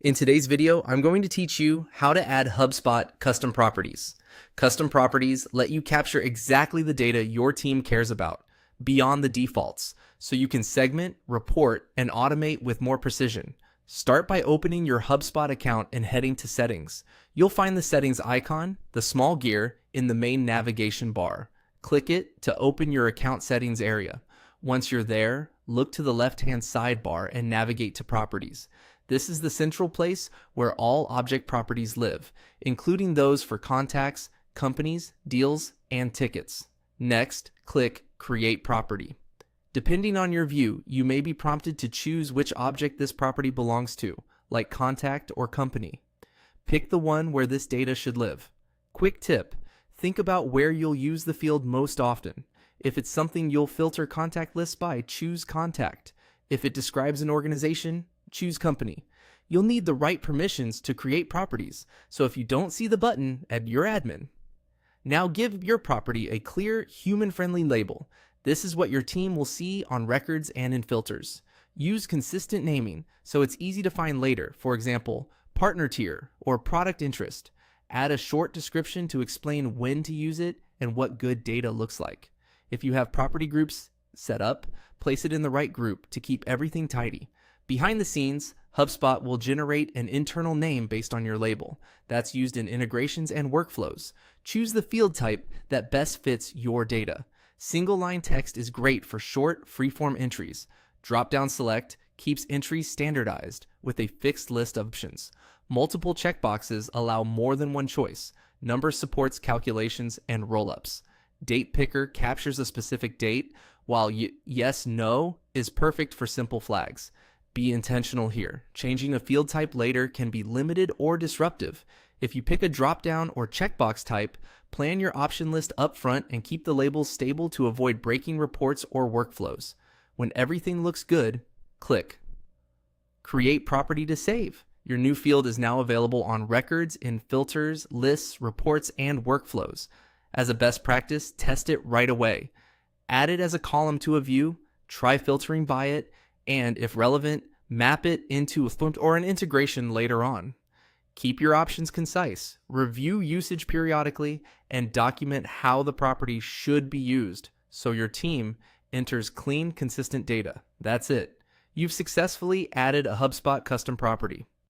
In today's video, I'm going to teach you how to add HubSpot custom properties. Custom properties let you capture exactly the data your team cares about, beyond the defaults, so you can segment, report, and automate with more precision. Start by opening your HubSpot account and heading to Settings. You'll find the Settings icon, the small gear, in the main navigation bar. Click it to open your account settings area. Once you're there, look to the left-hand sidebar and navigate to Properties. This is the central place where all object properties live, including those for contacts, companies, deals, and tickets. Next, click Create Property. Depending on your view, you may be prompted to choose which object this property belongs to, like contact or company. Pick the one where this data should live. Quick tip: think about where you'll use the field most often. If it's something you'll filter contact lists by, choose contact. If it describes an organization, choose company. You'll need the right permissions to create properties, so if you don't see the button, add your admin. Now give your property a clear, human-friendly label. This is what your team will see on records and in filters. Use consistent naming so it's easy to find later, for example, partner tier or product interest. Add a short description to explain when to use it and what good data looks like. If you have property groups set up, place it in the right group to keep everything tidy. Behind the scenes, HubSpot will generate an internal name based on your label. That's used in integrations and workflows. Choose the field type that best fits your data. Single line text is great for short, freeform entries. Drop-down select keeps entries standardized with a fixed list of options. Multiple checkboxes allow more than one choice. Number supports calculations and roll-ups. Date picker captures a specific date, while yes, no is perfect for simple flags. Be intentional here. Changing a field type later can be limited or disruptive. If you pick a drop-down or checkbox type, plan your option list up front and keep the labels stable to avoid breaking reports or workflows. When everything looks good, click Create Property to save. Your new field is now available on records, in filters, lists, reports, and workflows. As a best practice, test it right away. Add it as a column to a view, try filtering by it, and if relevant, map it into a Flint or an integration later on. Keep your options concise, review usage periodically, and document how the property should be used so your team enters clean, consistent data. That's it. You've successfully added a HubSpot custom property.